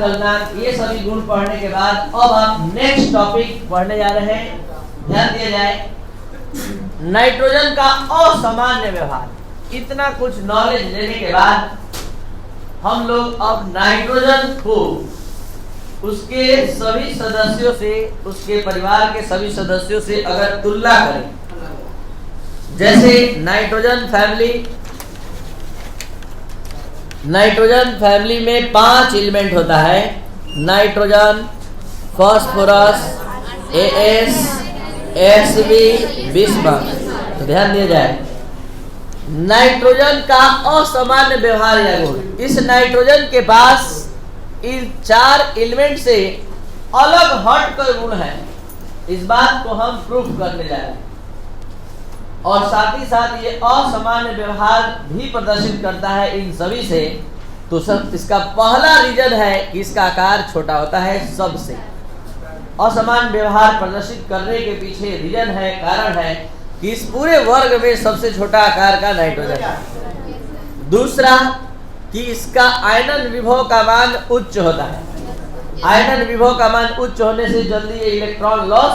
गलनांक ये सभी गुण पढ़ने के बाद अब आप नेक्स्ट टॉपिक पढ़ने जा रहे हैं। ध्यान दिया जाए, नाइट्रोजन का असामान्य व्यवहार। इतना कुछ नॉलेज लेने के बाद हम लोग अब नाइट्रोजन को उसके सभी सदस्यों से, उसके परिवार के सभी सदस्यों से अगर तुलना करें, जैसे नाइट्रोजन फैमिली में 5 एलिमेंट होता है। Nitrogen, phosphorus, as, SB, bismuth. तो ध्यान दिया जाए, नाइट्रोजन का असामान्य व्यवहार या गुण, इस नाइट्रोजन के पास इन 4 एलिमेंट से अलग हटकर गुण है। इस बात को हम प्रूफ करने जा रहे हैं और साथ ही साथ ये असामान्य व्यवहार भी प्रदर्शित करता है इन सभी से। तो सब इसका पहला रीजन है कि इसका आकार छोटा होता है सबसे। असामान्य व्यवहार प्रदर्शित करने के पीछे रीजन है, कारण है कि इस पूरे वर्ग में सबसे छोटा आकार का नाइट्रोजन है। दूसरा कि इसका आयनन विभव का मान उच्च होता है। आयनन विभव का मान उच्च होने से जल्दी ये इलेक्ट्रॉन लॉस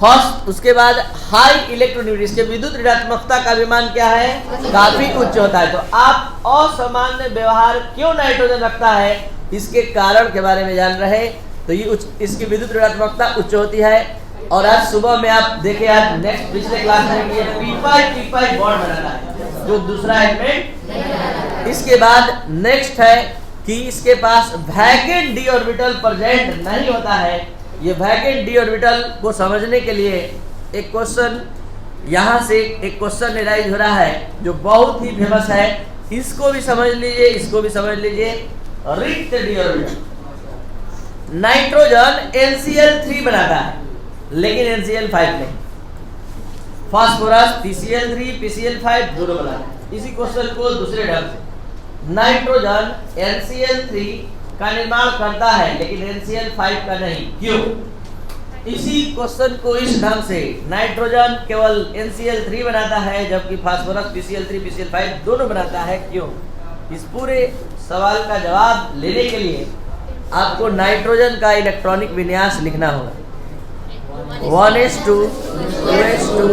फर्स्ट। उसके बाद हाई इलेक्ट्रोनेगेटिविटी, इसके विद्युत ऋणात्मकता का विमान क्या है, काफी उच्च होता है। तो आप असामान्य व्यवहार क्यों नाइट्रोजन रखता है, इसके कारण के बारे में जान रहे। तो ये इसकी विद्युत ऋणात्मकता उच्च होती है। और आज सुबह में आप देखे, आज नेक्स्ट पिछले क्लास में ये p5 बॉन्ड बनाता है, जो दूसरा एलिमेंट। इसके बाद नेक्स्ट है कि इसके पास वैकेंट डी ऑर्बिटल प्रेजेंट नहीं होता है। ये वैकेंट डी ऑर्बिटल को समझने के लिए एक क्वेश्चन, यहाँ से एक क्वेश्चन एराइज हो रहा है जो बहुत ही फेमस है। इसको भी समझ लीजिए, इसको भी समझ लीजिए। रिक्त डी ऑर्बिटल, नाइट्रोजन NCl3 बनाता है लेकिन NCl5 नहीं। फास्फोरस PCl3 PCl5 दोनों बनाता है। इसी क्वेश्चन को दूसरे ढंग से, नाइट्रोजन NCl3 का निर्माण करता है लेकिन NCl5 का नहीं, क्यों? इसी क्वेश्चन को इस ढंग से, नाइट्रोजन केवल NCl3 बनाता है जबकि फास्फोरस PCl3 PCl5 दोनों बनाता है, क्यों? इस पूरे सवाल का जवाब लेने के लिए आपको नाइट्रोजन का इलेक्ट्रॉनिक विन्यास लिखना होगा। 1s2 2s2,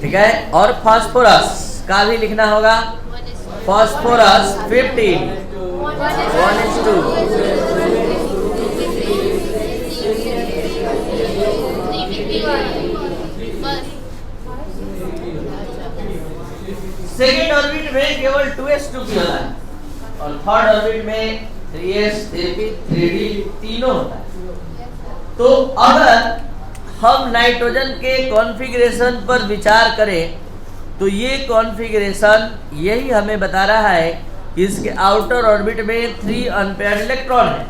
ठीक है। और फास्फोरस का भी लिखना होगा, फास्फोरस 15 1s2। सेकेंड ऑर्बिट में केवल 2s2 की होता है और थर्ड ऑर्बिट में 3s 3p 3d तीनों होता है। तो अगर हम नाइट्रोजन के कॉन्फ़िगरेशन पर विचार करें तो ये कॉन्फ़िगरेशन यही हमें बता रहा है कि इसके आउटर ऑर्बिट में 3 अनपेयर्ड इलेक्ट्रॉन है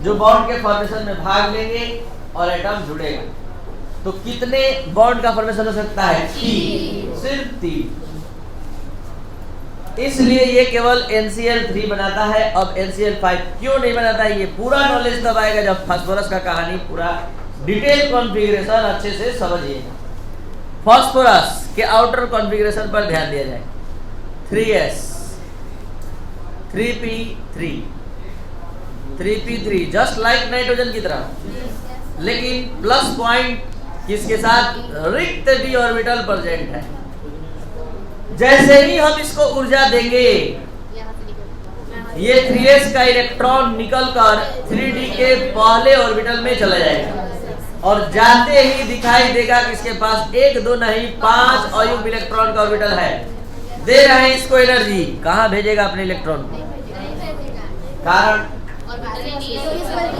जो बॉन्ड के फॉर्मेशन में भाग लेंगे और एटम जुड़ेगा। तो कितने बॉन्ड का फॉर्मेशन हो सकता है? 3, सिर्फ 3। इसलिए ये केवल NCl3 बनाता है। अब NCl5 क्यों नहीं बनाता है, ये पूरा नॉलेज तब आएगा जब फास्फोरस का कहानी पूरा डिटेल कॉन्फ़िगरेशन अच्छे से समझिएगा। फास्फोरस के आउटर कॉन्फ़िगरेशन पर ध्यान दिया जाए। 3s 3p3 3p3 just like nitrogen की तरह, लेकिन प्लस पॉइंट किसके साथ, रिक्त डी ऑर्बिटल प्रेजेंट है। जैसे ही हम इसको ऊर्जा देंगे ये 3s का इलेक्ट्रॉन निकलकर 3d के पहले ऑर्बिटल में चला जाएगा और जाते ही दिखाई देगा कि इसके पास 1 2 नहीं 5 अयुग्म इलेक्ट्रॉन का ऑर्बिटल है। दे रहे हैं इसको एनर्जी, कहां भेजेगा अपने इलेक्ट्रॉन को? कारण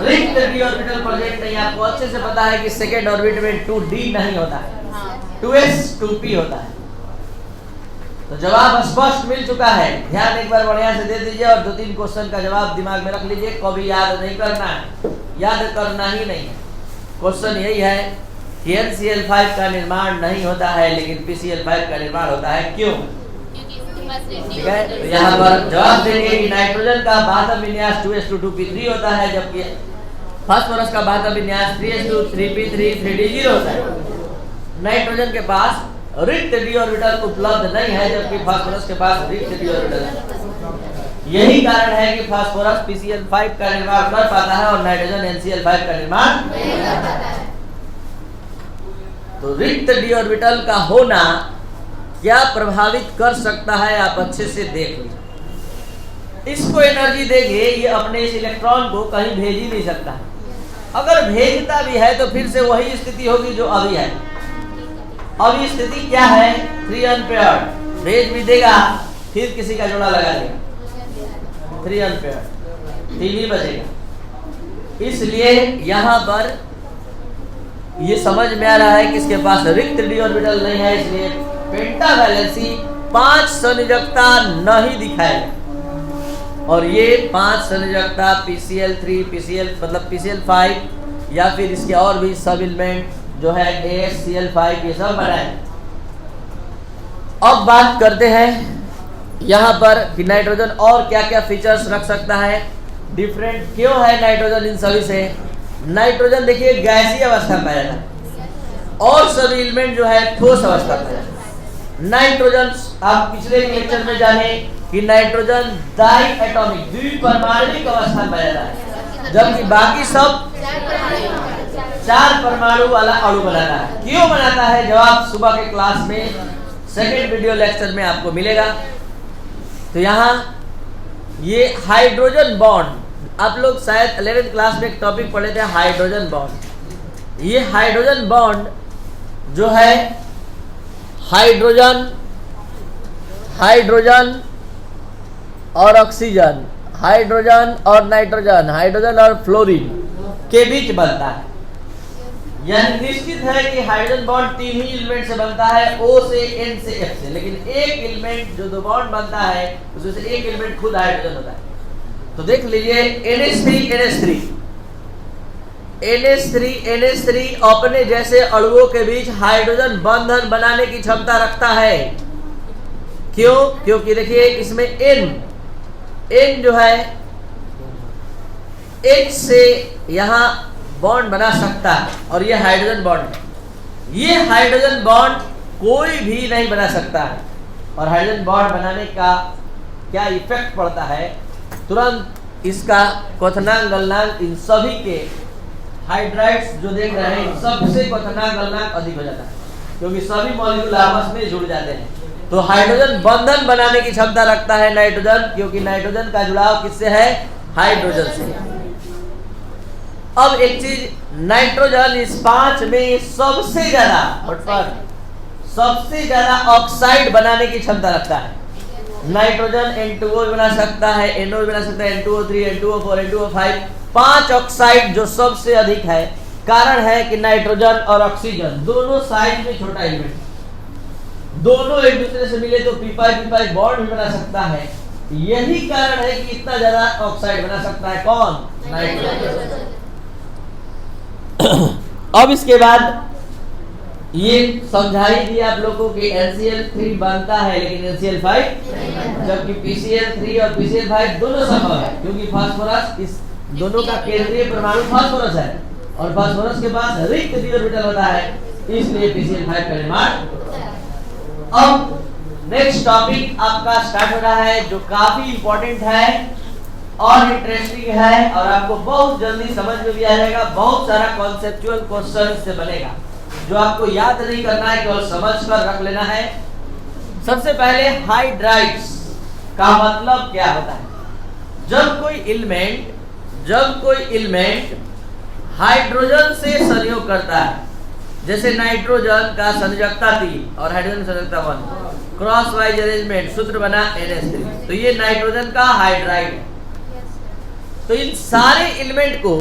रिक्त डी ऑर्बिटल प्रेजेंट नहीं। आपको अच्छे से पता है कि सेकेंड ऑर्बिट में 2d नहीं होता है, 2s 2p होता है। तो जवाब स्पष्ट मिल चुका है। ध्यान एक बार बढ़िया से दे दीजिए और 2-3 क्वेश्चन का जवाब दिमाग में रख लीजिए। कभी याद नहीं करना है, याद करना ही नहीं है। क्वेश्चन यही है कि NCl5 का निर्माण नहीं होता है लेकिन PCl5 का निर्माण होता है, क्यों? ठीक है। तो यहाँ पर जवाब देंगे कि नाइट्रोजन का बाह्य विन्यास 2s2 2p3 होता है जबकि फास्फोरस का बाह्य विन्यास 3s2 3p3 3d0 होता है। नाइट्रोजन के पास रिक्त डी ऑर्बिटल उपलब्ध नहीं है जबकि फास्फोरस के पास रिक्त डी ऑर्बिटल है। यही कारण है कि फास्फोरस PCl5 का निर्माण कर पाता है और नाइट्रोजन NCl5 का निर्माण नहीं कर पाता है। तो रिक्त डी ऑर्बिटल का होना क्या प्रभावित कर सकता है, आप अच्छे से देख लीजिए। इसको एनर्जी देंगे, ये अपने इस इलेक्ट्रॉन को कहीं भेज ही नहीं सकता। अगर भेजता भी है तो फिर से वही स्थिति होगी जो अभी है। अभी स्थिति क्या है, 3 अनपेयर्ड, भेज भी देगा फिर किसी का जोड़ा लगा देगा, 3 अनपेयर्ड, 3 ही बचेगा। इसलिए यहाँ पर ये समझ में आ रहा है कि इसके पास रिक्त डी ऑर्बिटल नहीं है, इसलिए पेंटावैलेंसी 5 संयोजकता नहीं दिखाएगा। और ये 5 संयोजकता PCl3 मतलब PCl5 या फिर इसके और भी सब एलिमेंट जो है AsCl5 ये सब बनाए। अब बात करते हैं यहाँ पर कि नाइट्रोजन और क्या क्या फीचर्स रख सकता है, डिफरेंट क्यों है नाइट्रोजन इन सभी से। नाइट्रोजन देखिए गैसीय अवस्था में पाया जाता है और सभी एलिमेंट जो है ठोस अवस्था में पाया जाता है। नाइट्रोजन आप पिछले लेक्चर में जाने कि नाइट्रोजन डाई एटॉमिक द्विपरमाणुक अवस्था में पाया जाता है, जबकि बाकी सब 4 परमाणु वाला अणु बनाता है। क्यों बनाता है, जवाब सुबह के क्लास में सेकेंड वीडियो लेक्चर में आपको मिलेगा। तो यहाँ ये हाइड्रोजन बॉन्ड, आप लोग शायद 11th क्लास में एक टॉपिक पढ़े थे हाइड्रोजन बॉन्ड। ये हाइड्रोजन बॉन्ड जो है हाइड्रोजन और ऑक्सीजन, हाइड्रोजन और नाइट्रोजन, हाइड्रोजन और फ्लोरीन के बीच बनता है। यह निश्चित है कि हाइड्रोजन बॉन्ड 3 ही एलिमेंट से बनता है, O से N से F से, लेकिन एक एलिमेंट जो 2 बॉन्ड बनता है उसमें से एक एलिमेंट खुद हाइड्रोजन होता है। तो देख लीजिए NH3 अपने जैसे अणुओं के बीच हाइड्रोजन बंधन बनाने की क्षमता रखता है। क्यों, क्योंकि देखिए इसमें N जो है H से यहाँ बॉन्ड बना सकता है और ये हाइड्रोजन बॉन्ड है। ये हाइड्रोजन बॉन्ड कोई भी नहीं बना सकता है। और हाइड्रोजन बॉन्ड बनाने का क्या इफेक्ट पड़ता है, तुरंत इसका क्वथनांक गलनांक इन सभी के हाइड्राइड्स जो देख रहे हैं सबसे क्वथनांक गलनांक अधिक हो जाता है, क्योंकि सभी मॉलिक्यूल आपस में जुड़ जाते हैं। तो हाइड्रोजन बंधन बनाने की क्षमता रखता है नाइट्रोजन, क्योंकि नाइट्रोजन का जुड़ाव किससे है, हाइड्रोजन से। अब एक चीज, नाइट्रोजन इस 5 में सबसे ज्यादा ऑक्साइड बनाने की क्षमता रखता है। नाइट्रोजन N2O बना सकता है, NO बना सकता है, N2O3, N2O4, N2O5, 5 ऑक्साइड जो सबसे अधिक है। कारण है कि नाइट्रोजन और ऑक्सीजन दोनों साइड में छोटा एलिमेंट, दोनों एक दूसरे से मिले तो p5 बॉन्ड भी बना सकता है। यही कारण है कि इतना ज्यादा ऑक्साइड बना सकता है कौन, नाइट्रोजन। अब इसके बाद ये समझाई दी आप लोगों को कि NCl3 बनता है लेकिन NCl5, जबकि PCl3 और PCl5 दोनों संभव है, क्योंकि फास्फोरस इस दोनों का केंद्रीय परमाणु फास्फोरस है और फास्फोरस के पास रिक्त डी ऑर्बिटल होता है, इसलिए PCl5 का निर्माण। अब नेक्स्ट टॉपिक आपका स्टार्ट हो रहा है जो काफी इंपॉर्टेंट है और इंटरेस्टिंग है और आपको बहुत जल्दी समझ में भी आ जाएगा। बहुत सारा कॉन्सेप्चुअल क्वेश्चन इससे बनेगा जो आपको याद नहीं करना है, केवल समझ कर रख लेना है। सबसे पहले हाइड्राइड्स का मतलब क्या होता है। जब कोई एलिमेंट हाइड्रोजन से संयोग करता है, जैसे नाइट्रोजन का संयोजकता 3 और हाइड्रोजन संयोजकता 1, क्रॉस वाइज अरेंजमेंट, सूत्र बना NH3, तो ये नाइट्रोजन का हाइड्राइड है। तो इन सारे एलिमेंट को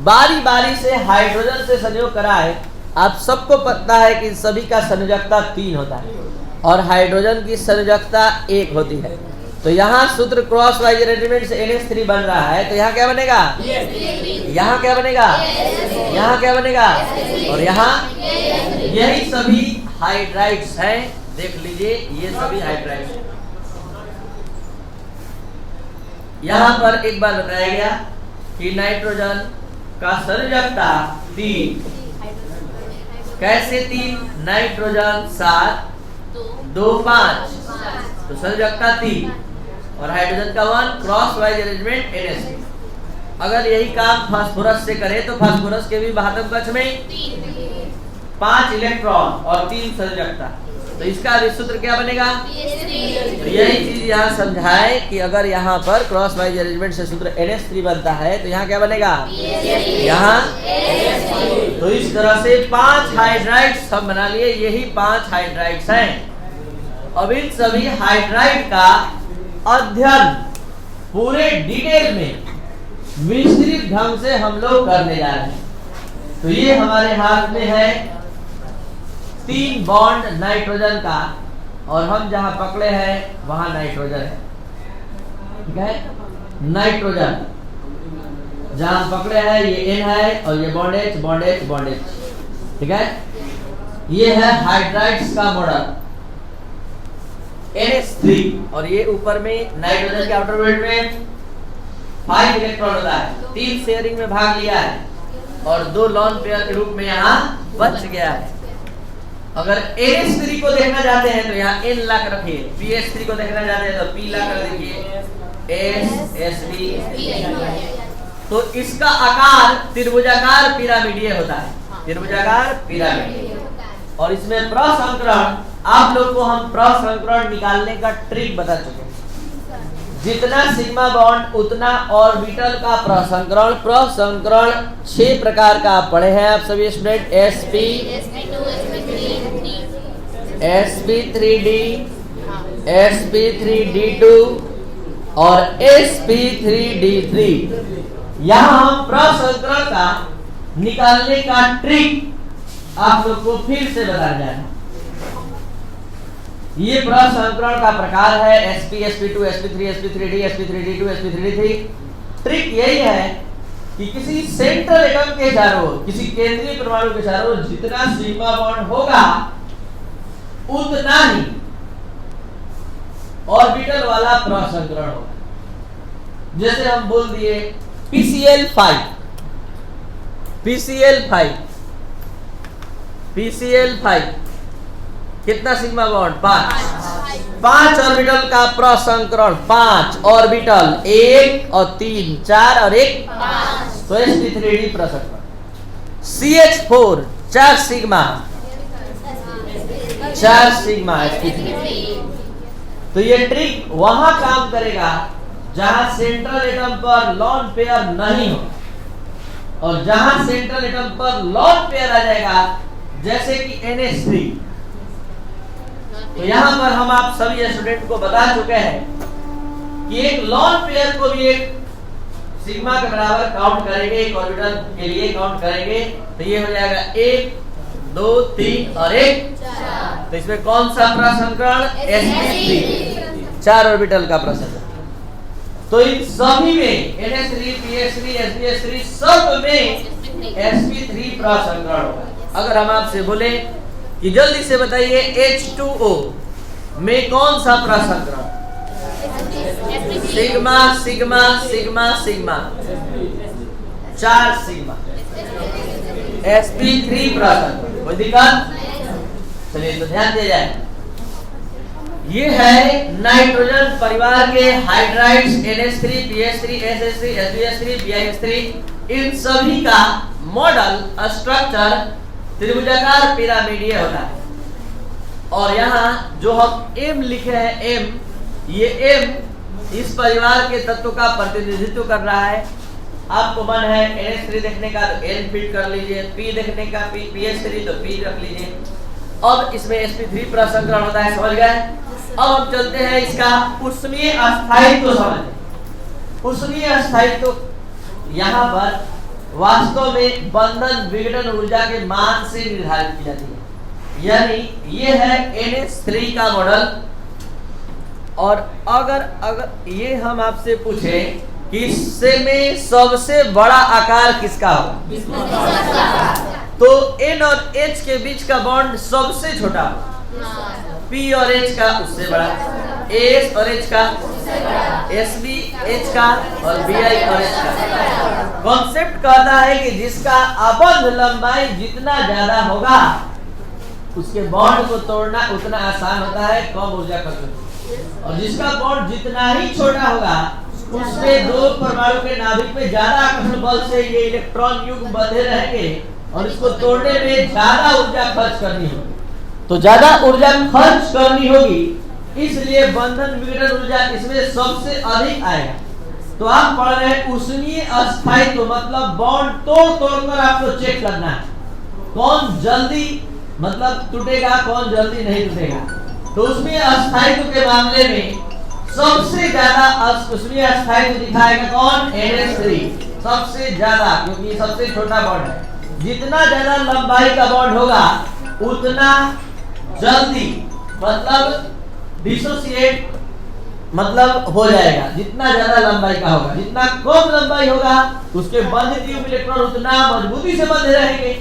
बारी बारी से हाइड्रोजन से संयोग कराए। आप सबको पता है कि सभी का संयोजकता 3 होता है और हाइड्रोजन की संयोजकता 1 होती है। तो यहाँ सूत्र क्रॉस वाइज अरेंजमेंट से NH3 बन रहा है, तो यहाँ क्या बनेगा, यहाँ क्या बनेगा, यहाँ क्या बनेगा, और यहाँ यही सभी हाइड्राइड्स हैं। देख लीजिए ये सभी हाइड्राइड्स। यहाँ पर एक बार बताया गया कि नाइट्रोजन का संयोजकता 3, कैसे 3, नाइट्रोजन 7 2 5, तो संयोजकता 3। और हाइड्रोजन का 1 क्रॉस वाइज अरेंजमेंट NH3। अगर यही काम फास्फोरस से करे तो फास्फोरस के भी बाहतम कक्ष में 5 इलेक्ट्रॉन और 3 संयोजकता, तो इसका भी सूत्र क्या बनेगा? तो यही चीज यहाँ समझाए कि अगर यहाँ पर क्रॉस वाइज अरेंजमेंट से सूत्र NH3 बनता है तो यहाँ क्या बनेगा? यहाँ। तो इस तरह से 5 हाइड्राइड्स हम बना लिए, यही 5 हाइड्राइड्स हैं। अब इन सभी हाइड्राइड का अध्ययन पूरे डिटेल में विस्तृत ढंग से हम लोग करने जा रहे हैं। तो ये हमारे हाथ में है 3 बॉन्ड नाइट्रोजन का, और हम जहां पकड़े हैं वहां नाइट्रोजन है, ठीक है? नाइट्रोजन जहां पकड़े हैं ये N है और ये bond H bond H bond H, ठीक है? ये है हाइड्राइड्स का मॉडल NH3, और ये ऊपर में नाइट्रोजन के आउटर ऑर्बिट में 5 इलेक्ट्रॉन होता है, 3 शेयरिंग में भाग लिया है और 2 लॉन पेयर के रूप में यहाँ बच गया है। अगर NH3 को देखना चाहते हैं तो यहाँ N ला कर रखिए, PH3 को देखना चाहते हैं तो P ला कर देखिए, SSB। तो इसका आकार त्रिभुजाकार पिरामिडीय होता है, त्रिभुजाकार पिरामिड। और इसमें प्रसंकरण, आप लोग को हम प्रसंकरण निकालने का ट्रिक बता चुके हैं। जितना सिग्मा बॉन्ड उतना ऑर्बिटल का प्रसंकरण। प्रसंकरण 6 प्रकार का पढ़े हैं आप सभी स्टूडेंट, sp3d, sp3d2 और sp3d3। यहाँ हम प्रसंकरण का निकालने का ट्रिक आप लोग को फिर से बताया जाए। ये प्रसंकरण का प्रकार है sp, sp2, sp3, sp3d, sp3d2, sp3d3। Trick यही है कि किसी सेंट्रल एटम के चारों ओर, किसी केंद्रीय परमाणु के चारों ओर जितना सिग्मा बॉन्ड होगा उतना ही ऑर्बिटल वाला प्रसंकरण होगा। जैसे हम बोल दिए PCl5, PCl5 कितना सिग्मा बॉन्ड? 5 ऑर्बिटल का प्रसंकरण, 5 ऑर्बिटल, 1 और 3 4 और 1 5, तो sp3d प्रसंकरण। CH4 4 sigma sp3। तो ये ट्रिक वहां काम करेगा जहां सेंट्रल एटम पर लॉन पेयर नहीं हो, और जहां सेंट्रल एटम पर लॉन पेयर आ जाएगा जैसे कि NH3। तो यहाँ पर हम आप सभी स्टूडेंट को बता चुके हैं कि एक लॉन पेयर को भी एक सिग्मा के बराबर काउंट करेंगे, एक ऑर्बिटल के लिए काउंट करेंगे, तो ये हो जाएगा 1 2 3 और 1 4। तो इसमें कौन सा प्रसंकरण? sp3, 4 ऑर्बिटल का प्रसंकरण। तो इन सभी में NH3, PH3, SPH3 सब में sp3 प्रसंकरण होगा। अगर हम आपसे बोले कि जल्दी से बताइए H2O में कौन सा प्रसंकरण? Sigma sigma sigma sigma, 4 sigma, sp3 प्रसंकरण। कोई दिक्कत? चलिए तो ध्यान दिया जाए। ये है नाइट्रोजन परिवार के hydrides NH3, PH3, SH3, SPH3, BiH3। इन सभी का मॉडल स्ट्रक्चर त्रिभुजाकार पिरामिडीय होता है। और यहाँ जो हम M लिखे हैं, M, ये M इस परिवार के तत्व का प्रतिनिधित्व कर रहा है। आपको मन है NH3 देखने का तो N फिट कर लीजिए, P देखने का PH3 तो P रख लीजिए। अब इसमें sp3 प्रसंकरण होता है, समझ गए? अब हम चलते हैं इसका ऊष्मीय अस्थायित्व समझ। ऊष्मीय अस्थायित्व यहाँ पर वास्तव में बंधन विघटन ऊर्जा के मान से निर्धारित की जाती है। यानी ये है NH3 का मॉडल। और अगर ये हम आपसे पूछे कि इससे में सबसे बड़ा आकार किसका होगा, तो N और H के बीच का बॉन्ड सबसे छोटा होगा, P और H का उससे बड़ा, S और H का, SB H का और BI और H का। कॉन्सेप्ट कहता है कि जिसका आबद्ध लंबाई जितना ज्यादा होगा उसके बॉन्ड को तोड़ना उतना आसान होता है, कम ऊर्जा खर्च होती है। और जिसका बॉन्ड जितना ही छोटा होगा उसमें दो परमाणु के नाभिक में ज्यादा आकर्षण बल से ये इलेक्ट्रॉन युग्म बंधे रहेंगे और इसको तोड़ने में ज्यादा ऊर्जा खर्च करनी होगी। तो ज्यादा ऊर्जा खर्च करनी होगी, इसलिए बंधन विघटन ऊर्जा इसमें सबसे अधिक आएगा। तो आप पढ़ रहे हैं ऊष्मीय अस्थायित्व, मतलब बॉन्ड तोड़ आपको चेक करना है कौन जल्दी मतलब टूटेगा, कौन जल्दी नहीं टूटेगा। तो ऊष्मीय अस्थायित्व के मामले में सबसे ज्यादा ऊष्मीय अस्थायित्व दिखाएगा कौन, NH3 सबसे ज्यादा, क्योंकि सबसे छोटा बॉन्ड है। जितना ज्यादा लंबाई का बॉन्ड होगा उतना जल्दी मतलब डिसोसिएट मतलब हो जाएगा। जितना ज्यादा लंबाई का होगा, जितना कम लंबाई होगा उसके बंधित इलेक्ट्रॉन उतना मजबूती से बंधे रहेंगे,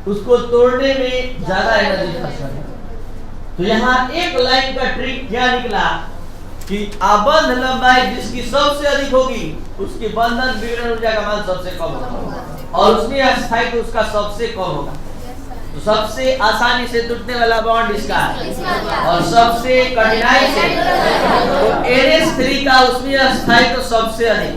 उसको तोड़ने में ज्यादा एनर्जी खर्च करेगा। तो यहाँ एक लाइन का ट्रिक क्या निकला कि आबंध लंबाई जिसकी सबसे अधिक होगी उसकी बंधन विघटन ऊर्जा का मान सबसे कम होगा और उसमें अस्थायित्व उसका सबसे कम होगा। तो सबसे आसानी से टूटने वाला बॉन्ड इसका और सबसे कठिनाई से तो NH3 का उसमें अस्थायित्व सबसे अधिक,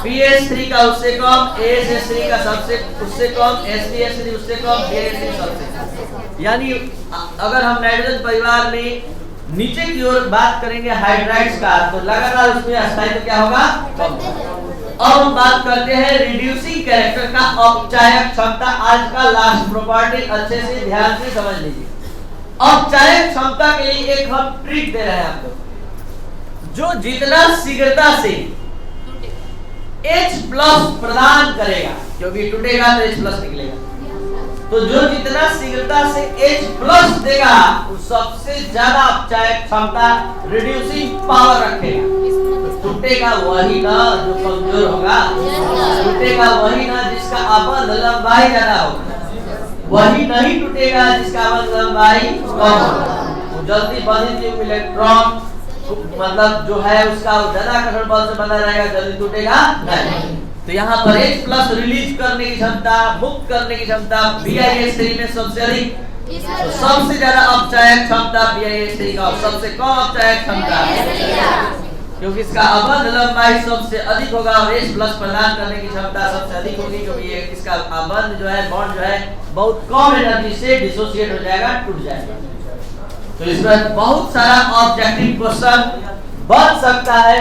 PH3 का उससे कम, ASH3 का सबसे उससे कम, SPH3 उससे कम, BH3 सबसे कम। यानी अगर हम नाइट्रोजन परिवार में नीचे की ओर बात करेंगे हाइड्राइड्स का तो लगातार उसमें अस्थायित्व क्या होगा, कम। अब हम बात करते हैं रिड्यूसिंग कैरेक्टर का अपचायक क्षमता। आज का लास्ट प्रॉपर्टी अच्छे से ध्यान से समझ लीजिए। अपचायक क्षमता के लिए एक हम ट्रिक दे रहे हैं आपको, जो जितना शीघ्रता से H प्लस प्रदान करेगा, क्योंकि टूटेगा तो H प्लस निकलेगा, तो जो जितना शीघ्रता से H प्लस देगा वो सबसे ज्यादा अपचायक क्षमता रिड्यूसिंग पावर रखेगा। टूटेगा वही ना जो कमजोर होगा, टूटेगा वही ना जिसका आबंध लंबाई ज्यादा होगा, वही नहीं टूटेगा जिसका आबंध लंबाई कम होगा। वो जल्दी बंधित इलेक्ट्रॉन मतलब जो है उसका ज्यादा आकर्षण बल से बना रहेगा, जल्दी टूटेगा नहीं। तो यहाँ पर H प्लस रिलीज करने की क्षमता, मुक्त करने की क्षमता BiH3 में सबसे अधिक, तो सबसे ज्यादा अपचायक क्षमता BiH3 का और सबसे कम अपचायक क्षमता, क्योंकि इसका आबंध लंबाई सबसे अधिक होगा और H प्लस प्रदान करने की क्षमता सबसे अधिक होगी, क्योंकि ये इसका आबंध जो है बॉन्ड जो है बहुत कम एनर्जी से डिसोसिएट हो जाएगा, टूट जाएगा। तो इसमें बहुत सारा ऑब्जेक्टिव क्वेश्चन बन सकता है।